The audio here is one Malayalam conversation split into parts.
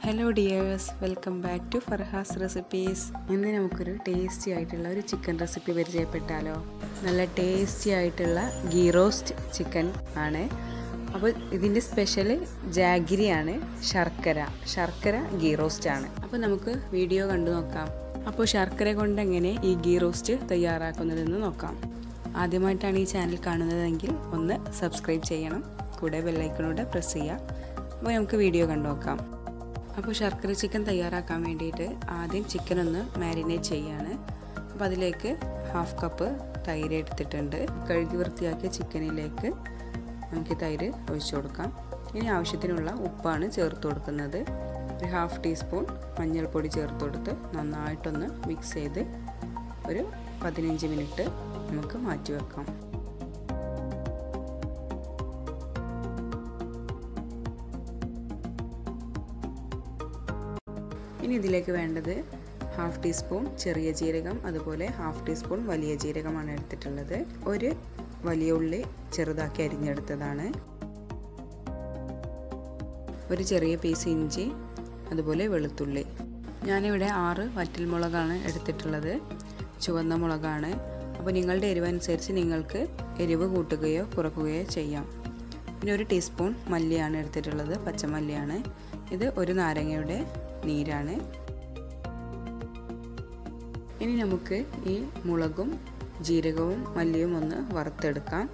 Hello dears, welcome back to Farha's recipes. ഇന്ന് നമുക്കൊരു ടേസ്റ്റി ആയിട്ടുള്ള ഒരു ചിക്കൻ റെസിപ്പി പരിചയപ്പെട്ടാലോ. നല്ല ടേസ്റ്റി ആയിട്ടുള്ള ഗീ റോസ്റ്റ് ചിക്കൻ ആണ്. അപ്പോൾ ഇതിൻ്റെ സ്പെഷ്യൽ ജാഗിരി ആണ്, ശർക്കര ഗീ റോസ്റ്റ് ആണ്. അപ്പോൾ നമുക്ക് വീഡിയോ കണ്ടു നോക്കാം. അപ്പോൾ ശർക്കര കൊണ്ട് എങ്ങനെ ഈ ഗീ റോസ്റ്റ് തയ്യാറാക്കുന്നതെന്ന് നോക്കാം. ആദ്യമായിട്ടാണ് ഈ ചാനൽ കാണുന്നതെങ്കിൽ ഒന്ന് സബ്സ്ക്രൈബ് ചെയ്യണം, കൂടെ ബെൽ ഐക്കണോടെ പ്രസ് ചെയ്യുക. അപ്പോൾ നമുക്ക് വീഡിയോ കണ്ടു നോക്കാം. അപ്പോൾ ശർക്കര ചിക്കൻ തയ്യാറാക്കാൻ വേണ്ടിയിട്ട് ആദ്യം ചിക്കൻ ഒന്ന് മാരിനേറ്റ് ചെയ്യാണ്. അപ്പോൾ അതിലേക്ക് 1/2 കപ്പ് തൈര് എടുത്തിട്ടുണ്ട്. കഴുകി വൃത്തിയാക്കിയ ചിക്കനിലേക്ക് നമുക്ക് തൈര് ഒഴിച്ചു കൊടുക്കാം. ഇനി ആവശ്യത്തിനുള്ള ഉപ്പാണ് ചേർത്ത് കൊടുക്കുന്നത്. ഒരു 1/2 ടീസ്പൂൺ മഞ്ഞൾപ്പൊടി ചേർത്ത് കൊടുത്ത് നന്നായിട്ടൊന്ന് മിക്സ് ചെയ്ത് ഒരു 15 മിനിറ്റ് നമുക്ക് മാറ്റി വെക്കാം. ഇനി ഇതിലേക്ക് വേണ്ടത് 1/2 ടീസ്പൂൺ ചെറിയ ജീരകം, അതുപോലെ 1/2 ടീസ്പൂൺ വലിയ ജീരകമാണ് എടുത്തിട്ടുള്ളത്. ഒരു വലിയ ഉള്ളി ചെറുതാക്കി അരിഞ്ഞെടുത്തതാണ്. ഒരു ചെറിയ പീസ് ഇഞ്ചി, അതുപോലെ വെളുത്തുള്ളി. ഞാനിവിടെ 6 വറ്റൽമുളകാണ് എടുത്തിട്ടുള്ളത്. ചുവന്ന മുളകാണ്. അപ്പോൾ നിങ്ങളുടെ എരിവനുസരിച്ച് നിങ്ങൾക്ക് എരിവ് കൂട്ടുകയോ കുറയ്ക്കുകയോ ചെയ്യാം. പിന്നെ ഒരു ടീസ്പൂൺ മല്ലിയാണ് എടുത്തിട്ടുള്ളത്, പച്ചമല്ലിയാണ്. ഇത് ഒരു നാരങ്ങയുടെ നീരാണ്. ഇനി നമുക്ക് ഈ മുളകും ജീരകവും മല്ലിയും ഒന്ന് വറുത്തെടുക്കാം.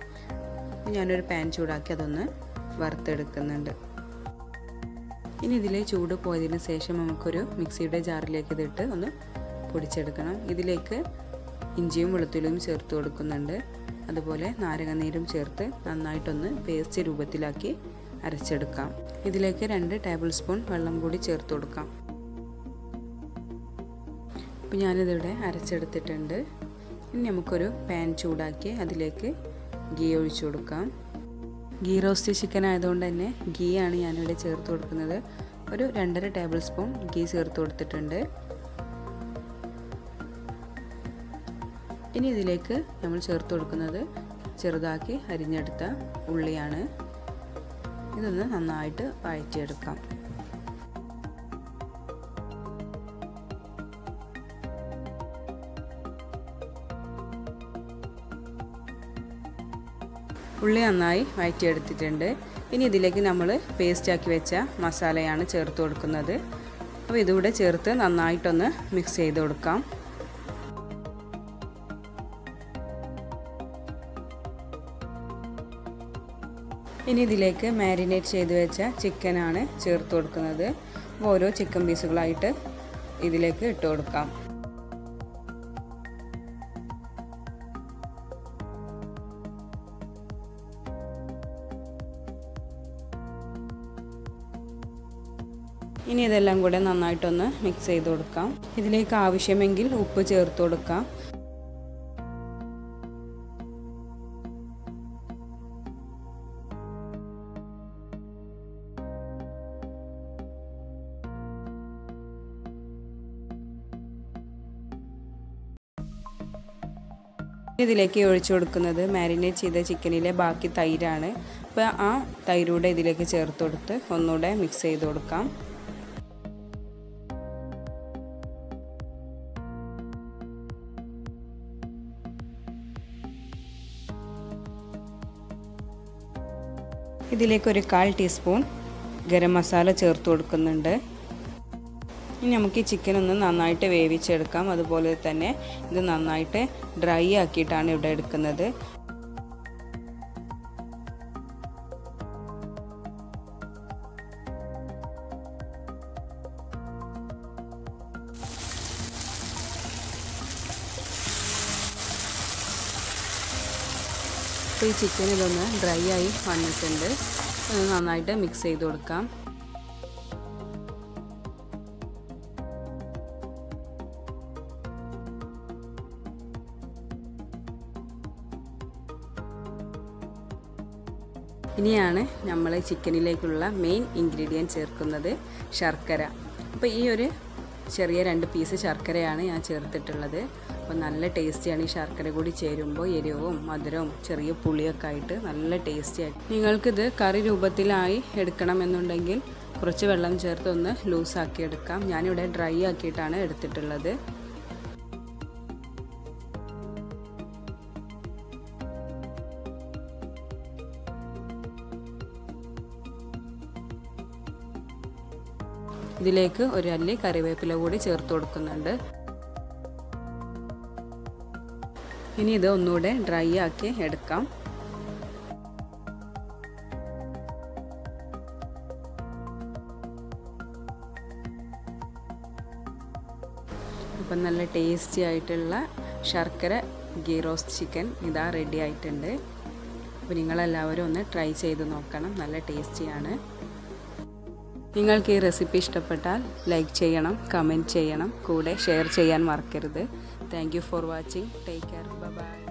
ഞാനൊരു പാൻ ചൂടാക്കി അതൊന്ന് വറുത്തെടുക്കുന്നുണ്ട്. ഇനി ഇതിലെ ചൂട് പോയതിന് ശേഷം നമുക്കൊരു മിക്സിയുടെ ജാറിലേക്ക് ഇതിട്ട് ഒന്ന് പൊടിച്ചെടുക്കണം. ഇതിലേക്ക് ഇഞ്ചിയും വെളുത്തുള്ളിയും ചേർത്ത് കൊടുക്കുന്നുണ്ട്. അതുപോലെ നാരങ്ങനീരും ചേർത്ത് നന്നായിട്ടൊന്ന് പേസ്റ്റ് രൂപത്തിലാക്കി അരച്ചെടുക്കാം. ഇതിലേക്ക് 2 ടേബിൾ സ്പൂൺ വെള്ളം കൂടി ചേർത്ത് കൊടുക്കാം. അപ്പോൾ ഞാനിതിവിടെ അരച്ചെടുത്തിട്ടുണ്ട്. ഇനി നമുക്കൊരു പാൻ ചൂടാക്കി അതിലേക്ക് ഗീ ഒഴിച്ചു കൊടുക്കാം. ഗീ റോസ്റ്റ് ചിക്കൻ ആയതുകൊണ്ട് തന്നെ ഗീ ആണ് ഞാനിവിടെ ചേർത്ത് കൊടുക്കുന്നത്. ഒരു 2.5 ടേബിൾ സ്പൂൺ ഗീ ചേർത്ത് കൊടുത്തിട്ടുണ്ട്. ഇനി ഇതിലേക്ക് നമ്മൾ ചേർത്ത് കൊടുക്കുന്നത് ചെറുതാക്കി അരിഞ്ഞെടുത്ത ഉള്ളിയാണ്. ഇതൊന്ന് നന്നായിട്ട് വഴറ്റിയെടുക്കാം. ഉള്ളി നന്നായി വഴറ്റിയെടുത്തിട്ടുണ്ട്. ഇനി ഇതിലേക്ക് നമ്മൾ പേസ്റ്റാക്കി വെച്ച മസാലയാണ് ചേർത്ത് കൊടുക്കുന്നത്. അപ്പോൾ ഇതുകൂടെ ചേർത്ത് നന്നായിട്ടൊന്ന് മിക്സ് ചെയ്ത് കൊടുക്കാം. ഇനി ഇതിലേക്ക് മാരിനേറ്റ് ചെയ്ത് വെച്ച ചിക്കനാണ് ചേർത്ത് കൊടുക്കുന്നത്. ഓരോ ചിക്കൻ പീസുകളായിട്ട് ഇതിലേക്ക് ഇട്ട് കൊടുക്കാം. ഇനി ഇതെല്ലാം കൂടെ നന്നായിട്ടൊന്ന് മിക്സ് ചെയ്ത് കൊടുക്കാം. ഇതിലേക്ക് ആവശ്യമെങ്കിൽ ഉപ്പ് ചേർത്ത് കൊടുക്കാം. ഇതിലേക്ക് ഒഴിച്ചു കൊടുക്കുന്നത് മാരിനേറ്റ് ചെയ്ത ചിക്കനിലെ ബാക്കി തൈരാണ്. അപ്പോൾ ആ തൈരൂടെ ഇതിലേക്ക് ചേർത്ത് കൊടുത്ത് ഒന്നുകൂടെ മിക്സ് ചെയ്ത് കൊടുക്കാം. ഇതിലേക്ക് ഒരു 1/4 ടീസ്പൂൺ ഗരം മസാല ചേർത്ത് കൊടുക്കുന്നുണ്ട്. ഇനി നമുക്ക് ഈ ചിക്കൻ ഒന്ന് നന്നായിട്ട് വേവിച്ചെടുക്കാം. അതുപോലെ തന്നെ ഇത് നന്നായിട്ട് ഡ്രൈ ആക്കിയിട്ടാണ് ഇവിടെ എടുക്കുന്നത്. അപ്പോൾ ഈ ചിക്കൻ ഇതൊന്ന് ഡ്രൈ ആയി വന്നിട്ടുണ്ട്. നന്നായിട്ട് മിക്സ് ചെയ്ത് കൊടുക്കാം. ഇനിയാണ് നമ്മൾ ചിക്കനിലേക്കുള്ള മെയിൻ ഇൻഗ്രീഡിയൻറ്റ് ചേർക്കുന്നത്, ശർക്കര. അപ്പോൾ ഈ ഒരു ചെറിയ 2 പീസ് ശർക്കരയാണ് ഞാൻ ചേർത്തിട്ടുള്ളത്. അപ്പോൾ നല്ല ടേസ്റ്റിയാണ് ഈ ശർക്കര കൂടി ചേരുമ്പോൾ. എരിവും മധുരവും ചെറിയ പുളിയൊക്കെ ആയിട്ട് നല്ല ടേസ്റ്റി ആയിട്ട്. നിങ്ങൾക്കിത് കറി രൂപത്തിലായി എടുക്കണമെന്നുണ്ടെങ്കിൽ കുറച്ച് വെള്ളം ചേർത്ത് ഒന്ന് ലൂസാക്കി എടുക്കാം. ഞാനിവിടെ ഡ്രൈ ആക്കിയിട്ടാണ് എടുത്തിട്ടുള്ളത്. ഇതിലേക്ക് ഒരു അല്ലി കറിവേപ്പില കൂടി ചേർത്ത് കൊടുക്കുന്നുണ്ട്. ഇനി ഇത് ഒന്നുകൂടെ ഡ്രൈ ആക്കി എടുക്കാം. അപ്പം നല്ല ടേസ്റ്റി ആയിട്ടുള്ള ശർക്കര ഗീ റോസ്റ്റ് ചിക്കൻ ഇതാ റെഡി ആയിട്ടുണ്ട്. അപ്പോൾ നിങ്ങളെല്ലാവരും ഒന്ന് ട്രൈ ചെയ്ത് നോക്കണം. നല്ല ടേസ്റ്റിയാണ്. നിങ്ങൾക്ക് ഈ റെസിപ്പി ഇഷ്ടപ്പെട്ടാൽ ലൈക്ക് ചെയ്യണം, കമൻറ്റ് ചെയ്യണം, കൂടെ ഷെയർ ചെയ്യാൻ മറക്കരുത്. Thank you for watching. Take care. Bye bye.